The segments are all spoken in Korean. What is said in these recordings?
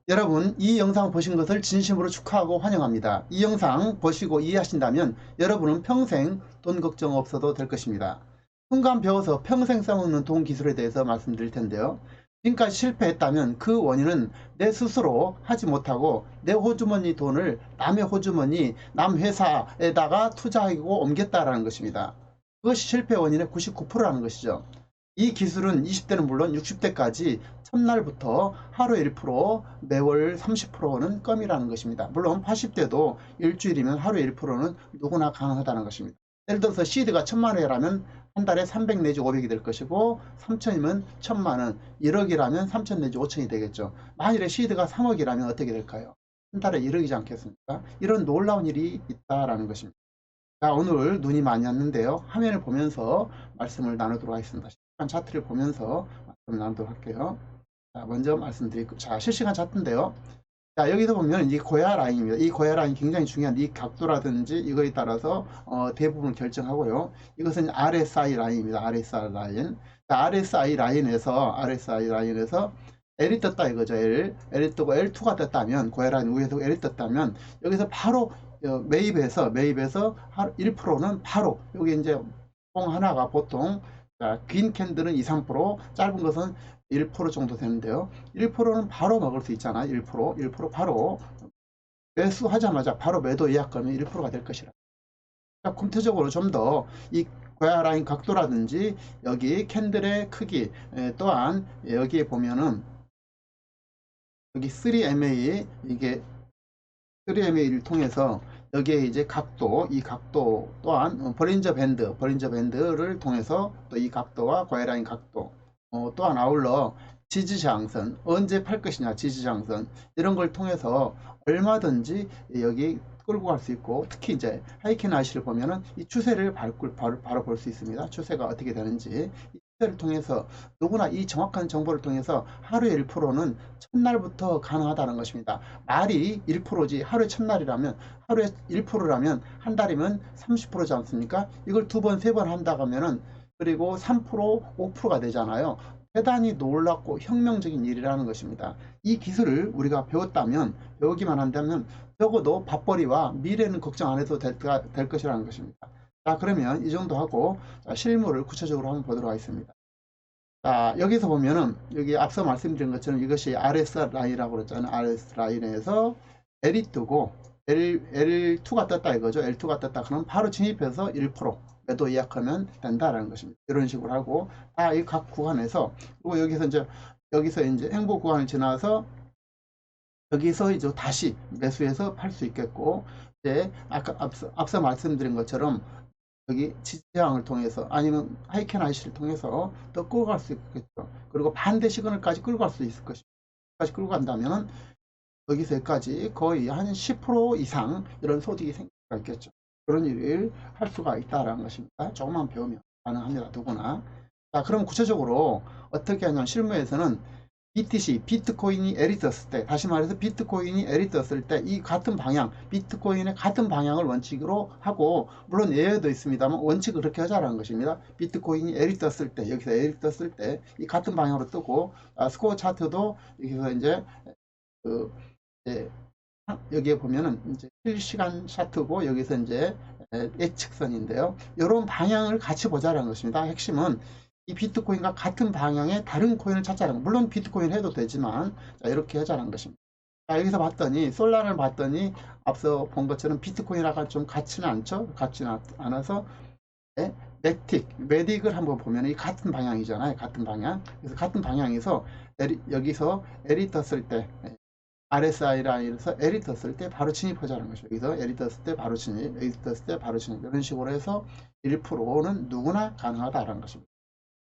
여러분, 이 영상 보신 것을 진심으로 축하하고 환영합니다. 이 영상 보시고 이해하신다면 여러분은 평생 돈 걱정 없어도 될 것입니다. 순간 배워서 평생 써먹는 돈 기술에 대해서 말씀드릴 텐데요. 지금까지 실패했다면 그 원인은 내 스스로 하지 못하고 내 호주머니 돈을 남의 호주머니, 남 회사에다가 투자하고 옮겼다라는 것입니다. 그것이 실패 원인의 99%라는 것이죠. 이 기술은 20대는 물론 60대까지 첫날부터 하루 1%, 매월 30%는 껌이라는 것입니다. 물론 80대도 일주일이면 하루 1%는 누구나 가능하다는 것입니다. 예를 들어서 시드가 1000만원이라면 한 달에 300 내지 500이 될 것이고 3000이면 1000만원, 1억이라면 3000 내지 5000이 되겠죠. 만일에 시드가 3억이라면 어떻게 될까요? 한 달에 1억이지 않겠습니까? 이런 놀라운 일이 있다라는 것입니다. 자, 오늘 눈이 많이 왔는데요. 화면을 보면서 말씀을 나누도록 하겠습니다. 실시간 차트를 보면서 말씀을 나누도록 할게요. 자, 먼저 말씀드리고, 자, 실시간 차트인데요. 자, 여기서 보면 이 고야 라인입니다. 이 고야 라인 굉장히 중요한 이 각도라든지 이거에 따라서 대부분을 결정하고요. 이것은 RSI 라인입니다. RSI 라인. 자, RSI 라인에서 L이 떴다 이거죠. L이 뜨고 L2가 떴다면, 고야 라인 위에서 L이 떴다면 여기서 바로 매입해서 1%는 바로 여기 이제 통 하나가 보통, 자, 긴 캔들은 2, 3%, 짧은 것은 1% 정도 되는데요. 1%는 바로 먹을 수 있잖아요. 1% 바로 매수하자마자 바로 매도 예약하면 1%가 될 것이라. 구체적으로 좀 더 이 고야 라인 각도라든지 여기 캔들의 크기, 또한 여기에 보면은 여기 3MA, 이게 3MA를 통해서 여기에 이제 각도, 이 각도 또한 버린저 밴드를 통해서 또 이 각도와 고야라인 각도, 또한 아울러 지지저항선, 언제 팔 것이냐, 지지저항선 이런 걸 통해서 얼마든지 여기 끌고 갈 수 있고, 특히 이제 하이켄 아이씨를 보면은 이 추세를 바로 볼 수 있습니다. 추세가 어떻게 되는지. 이 추세를 통해서 누구나 이 정확한 정보를 통해서 하루에 1%는 첫날부터 가능하다는 것입니다. 말이 1%지 하루에 첫날이라면, 하루에 1%라면 한 달이면 30%지 않습니까? 이걸 두 번, 세 번 한다고 하면은, 그리고 3%, 5%가 되잖아요. 대단히 놀랍고 혁명적인 일이라는 것입니다. 이 기술을 우리가 배우기만 한다면 적어도 밥벌이와 미래는 걱정 안 해도 될 것이라는 것입니다. 자, 그러면 이 정도 하고, 자, 실물을 구체적으로 한번 보도록 하겠습니다. 자, 여기서 보면은 여기 앞서 말씀드린 것처럼 이것이 RS 라인이라고 그랬잖아요. RS 라인에서 L이 뜨고 L2가 떴다 이거죠. L2가 떴다. 그럼 바로 진입해서 1% 매도 예약하면 된다라는 것입니다. 이런 식으로 하고 다 이 각 구간에서, 그리고 여기서 이제 행보 구간을 지나서 여기서 이제 다시 매수해서 팔 수 있겠고, 이제 아까 앞서 말씀드린 것처럼 여기 지지저항을 통해서 아니면 하이켄 아이씨를 통해서 더 끌고 갈 수 있겠죠. 그리고 반대 시그널까지 끌고 갈 수 있을 것입니다. 까지 끌고 간다면 여기서 여기까지 거의 한 10% 이상 이런 소득이 생길 수가 있겠죠. 그런 일을 할 수가 있다는 것입니다. 조금만 배우면 가능합니다. 누구나. 자, 그럼 구체적으로 어떻게 하냐면 실무에서는 BTC, 비트코인이 L이 떴을 때, 다시 말해서 비트코인이 L이 떴을 때 이 같은 방향, 비트코인의 같은 방향을 원칙으로 하고, 물론 예외도 있습니다만 원칙을 그렇게 하자라는 것입니다. 비트코인이 L이 떴을 때, 여기서 L이 떴을 때 이 같은 방향으로 뜨고, 스코어 차트도 여기서 이제 그 이제 여기에 보면은 이제 실시간 차트고 여기서 이제 예측선인데요. 이런 방향을 같이 보자라는 것입니다. 핵심은 이 비트코인과 같은 방향의 다른 코인을 찾자는 거. 물론 비트코인 해도 되지만, 자, 이렇게 하자는 것입니다. 자, 여기서 봤더니 솔라를 봤더니 앞서 본 것처럼 비트코인하고 좀 같지는 않죠. 같지는 않아서, 네? 매딕을 한번 보면 이 같은 방향이잖아요. 같은 방향. 그래서 같은 방향에서 여기서 L이 떴을 때, RSI 라인에서 L이 떴을 때 바로 진입하자는 것이죠. 여기서 L이 떴을 때 바로 진입, L이 떴을 때 바로 진입, 이런 식으로 해서 1%는 누구나 가능하다는 것입니다.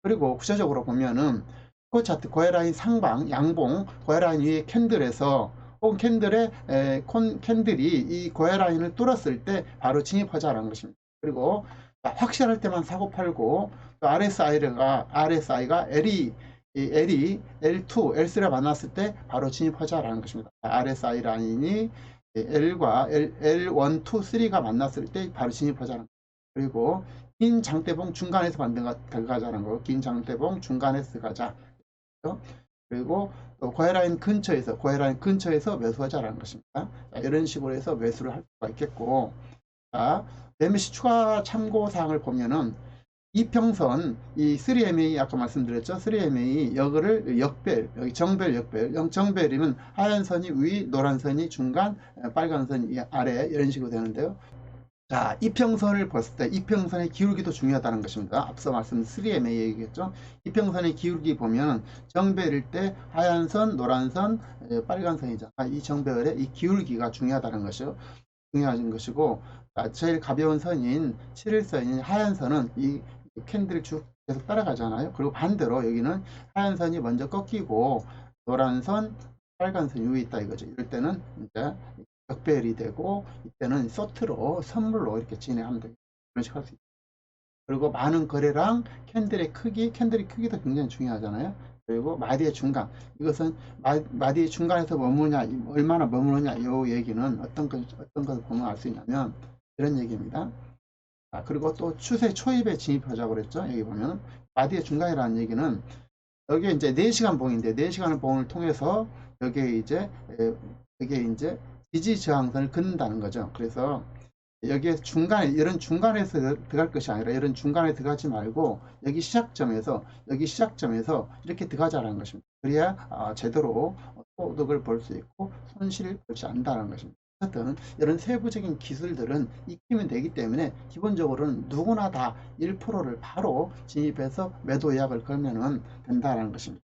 그리고 구체적으로 보면은 스코 차트 고해라인 상방, 양봉, 고해라인 위에 캔들에서 혹은 캔들이 이 고해라인을 뚫었을 때 바로 진입하자는 것입니다. 그리고 확실할 때만 사고 팔고, 또 RSI가 L2, L3를 만났을 때 바로 진입하자라는 것입니다. RSI 라인이 L과 L1, 2, 3가 만났을 때 바로 진입하자는 것입니다. 그리고 긴 장대봉 중간에서 들어가자는 거. 긴 장대봉 중간에서 가자. 그리고 또 고해라인 근처에서 매수하자라는 것입니다. 자, 이런 식으로 해서 매수를 할 수가 있겠고, 자, 매매시 추가 참고사항을 보면은 이평선, 이 3MA 아까 말씀드렸죠. 3MA 여기를 역별, 여기 정별, 역별. 정별이면 하얀 선이 위, 노란 선이 중간, 빨간 선이 아래 이런 식으로 되는데요. 자, 이평선을 봤을 때 이평선의 기울기도 중요하다는 것입니다. 앞서 말씀 3MA 얘기했죠. 이평선의 기울기 보면 정별일 때 하얀 선, 노란 선, 빨간 선이죠. 이 정별의 이 기울기가 중요하다는 것이요. 중요한 것이고, 제일 가벼운 선인 7일선인 하얀 선은 이 캔들이 쭉 계속 따라가잖아요. 그리고 반대로 여기는 하얀 선이 먼저 꺾이고 노란 선, 빨간 선이 위에 있다 이거죠. 이럴 때는 이제 역배열이 되고, 이때는 소트로 선물로 이렇게 진행하면 되겠죠. 그런 식으로 할 수 있죠. 그리고 많은 거래량, 캔들의 크기도 굉장히 중요하잖아요. 그리고 마디의 중간, 이것은 마디의 중간에서 머무냐, 얼마나 머무느냐, 이 얘기는 어떤 것을 보면 알 수 있냐면 이런 얘기입니다. 그리고 또 추세 초입에 진입하자고 그랬죠. 여기 보면 마디의 중간이라는 얘기는 여기에 이제 4시간 봉인데 4시간 봉을 통해서 여기에 이제 지지 저항선을 긋는다는 거죠. 그래서 여기에 중간에, 이런 중간에서 들어갈 것이 아니라 이런 중간에 들어가지 말고 여기 시작점에서 이렇게 들어가자는 것입니다. 그래야 제대로 소득을 볼 수 있고 손실을 볼지 않는다는 것입니다. 어쨌든 이런 세부적인 기술들은 익히면 되기 때문에 기본적으로는 누구나 다 1%를 바로 진입해서 매도 예약을 걸면 된다는 것입니다.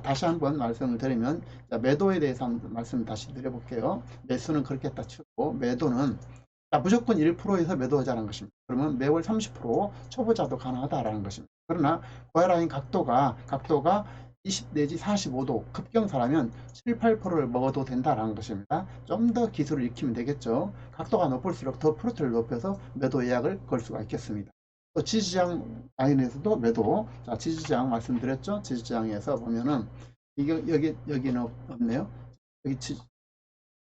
다시 한번 말씀을 드리면, 매도에 대해서 한번 말씀을 다시 드려볼게요. 매수는 그렇게 딱 치고, 매도는 무조건 1%에서 매도하자는 것입니다. 그러면 매월 30% 초보자도 가능하다라는 것입니다. 그러나 고해라인 각도가 20 내지 45도 급경사라면 7, 8%를 먹어도 된다라는 것입니다. 좀 더 기술을 익히면 되겠죠. 각도가 높을수록 더 프로트를 높여서 매도 예약을 걸 수가 있겠습니다. 또 지지장 라인에서도 매도. 자, 지지장 말씀드렸죠. 지지장에서 보면은 이게 여기는 없네요.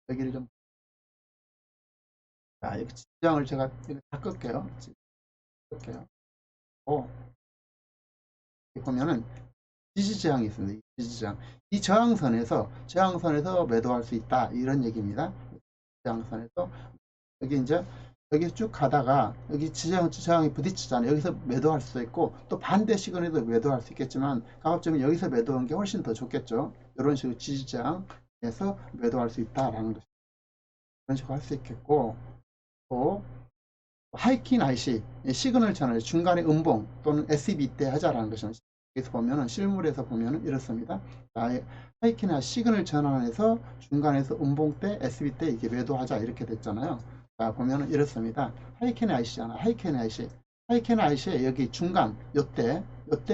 여기를 좀, 자, 여기 지지장을 제가 다 끌게요. 보면은 지지저항이 있습니다. 지지저항. 이 저항선에서 매도할 수 있다. 이런 얘기입니다. 저항선에서 여기 쭉 가다가 여기 저항이 부딪히잖아요. 여기서 매도할 수도 있고, 또 반대 시간에도 매도할 수 있겠지만 가급적이면 여기서 매도하는 게 훨씬 더 좋겠죠. 이런 식으로 지지저항에서 매도할 수 있다라는 것입니다. 이런 식으로 할 수 있겠고, 또 하이킨 IC 시그널 전환 중간에 음봉 또는 SB 때 하자라는 것입니다. 여기서 보면은 실물에서 보면은 이렇습니다. 하이킨 IC 시그널 전환해서 중간에서 음봉 때 SB 때 이게 매도하자 이렇게 됐잖아요. 자, 보면은 이렇습니다. 하이킨 IC잖아. 하이킨 IC에 여기 중간 요때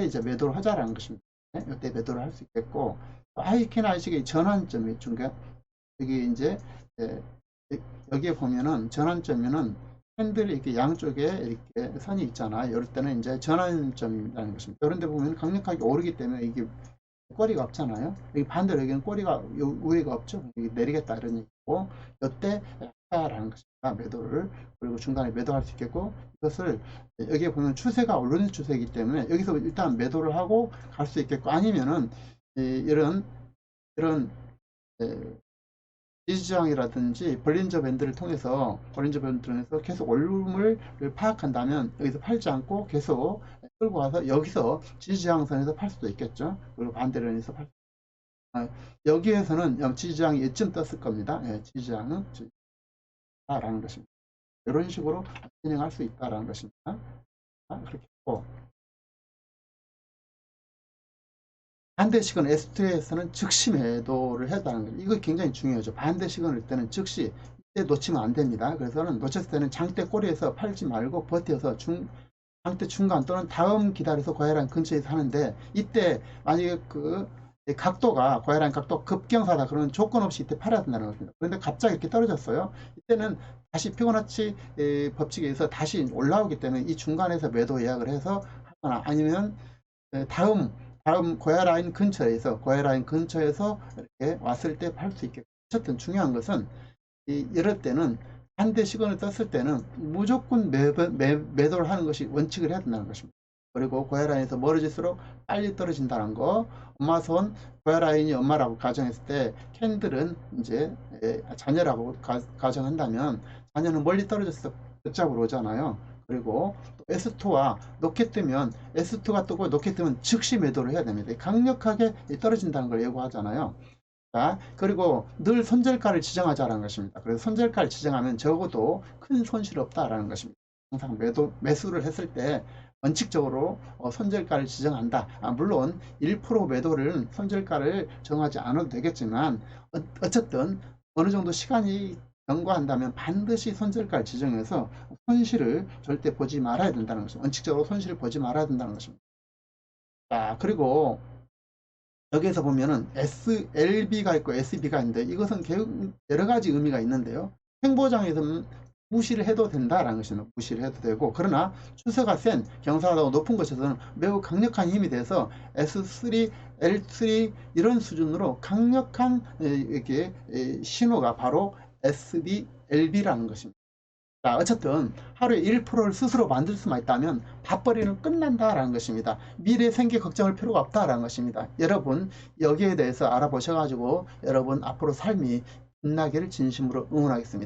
이제 매도를 하자라는 것입니다. 네? 요때 매도를 할 수 있겠고, 하이킨 IC의 전환점이 중간 여기 이제 여기에 보면은 전환점에는 캔들이 이렇게 양쪽에 이렇게 선이 있잖아요. 이럴 때는 이제 전환점이라는 것입니다. 이런 데 보면 강력하게 오르기 때문에 이게 꼬리가 없잖아요. 여기 반대로 여기는 꼬리가 위에가 없죠. 여기 내리겠다 이런 얘기고, 이때 약하라는 것입니다. 매도를. 그리고 중간에 매도할 수 있겠고, 이것을 여기에 보면 추세가 오르는 추세이기 때문에 여기서 일단 매도를 하고 갈 수 있겠고, 아니면은 이런 지지저항이라든지 볼린저 밴드를 통해서 계속 오름을 파악한다면 여기서 팔지 않고 계속 끌고 와서 여기서 지지저항선에서 팔 수도 있겠죠. 그리고 반대로 해서 여기에서는 지지저항이 이쯤 떴을 겁니다. 지지저항은 라는 것입니다. 이런 식으로 진행할 수 있다라는 것입니다. 그렇게 했고, 반대 시간 S2에서는 즉시 매도를 해다는 거예요. 이거 굉장히 중요하죠. 반대 시간일 때는 즉시, 이때 놓치면 안 됩니다. 그래서는 놓쳤을 때는 장대 꼬리에서 팔지 말고 버텨서 장대 중간 또는 다음 기다려서 고해라인 근처에서 하는데, 이때 만약에 고해라인 각도 급경사다 그러면 조건 없이 이때 팔아야 된다는 겁니다. 그런데 갑자기 이렇게 떨어졌어요. 이때는 다시 피보나치 법칙에 의해서 다시 올라오기 때문에 이 중간에서 매도 예약을 해서 하거나, 아니면 다음 고해라인 근처에서 이렇게 왔을 때 팔 수 있겠고, 어쨌든 중요한 것은 이럴 때는 반대 시간을 떴을 때는 무조건 매도를 하는 것이 원칙을 해야 된다는 것입니다. 그리고 고혈압에서 멀어질수록 빨리 떨어진다는 거. 엄마 손, 고혈압이 엄마라고 가정했을 때 캔들은 이제 자녀라고 가정한다면 자녀는 멀리 떨어져서 벽잡으로 오잖아요. 그리고 또 S2와 놓게 뜨면 S2가 뜨고 놓게 뜨면 즉시 매도를 해야 됩니다. 강력하게 떨어진다는 걸 예고하잖아요. 자, 그리고 늘 손절가를 지정하자라는 것입니다. 그래서 손절가를 지정하면 적어도 큰 손실 없다라는 것입니다. 항상 매수를 했을 때 원칙적으로 손절가를 지정한다. 물론 1% 매도를 손절가를 정하지 않아도 되겠지만 어쨌든 어느 정도 시간이 경과한다면 반드시 손절가를 지정해서 손실을 절대 보지 말아야 된다는 것입니다. 원칙적으로 손실을 보지 말아야 된다는 것입니다. 자, 그리고 여기에서 보면은 SLB가 있고 SB가 있는데 이것은 여러 가지 의미가 있는데요. 행보장에서는 무시를 해도 된다라는 것입니다. 무시를 해도 되고, 그러나 추세가 센 경사가 높은 곳에서는 매우 강력한 힘이 돼서 S3, L3 이런 수준으로 강력한 이렇게 신호가 바로 SB, LB라는 것입니다. 자, 어쨌든 하루에 1%를 스스로 만들 수만 있다면 밥벌이는 끝난다라는 것입니다. 미래 생계 걱정할 필요가 없다라는 것입니다. 여러분 여기에 대해서 알아보셔가지고 여러분 앞으로 삶이 빛나기를 진심으로 응원하겠습니다.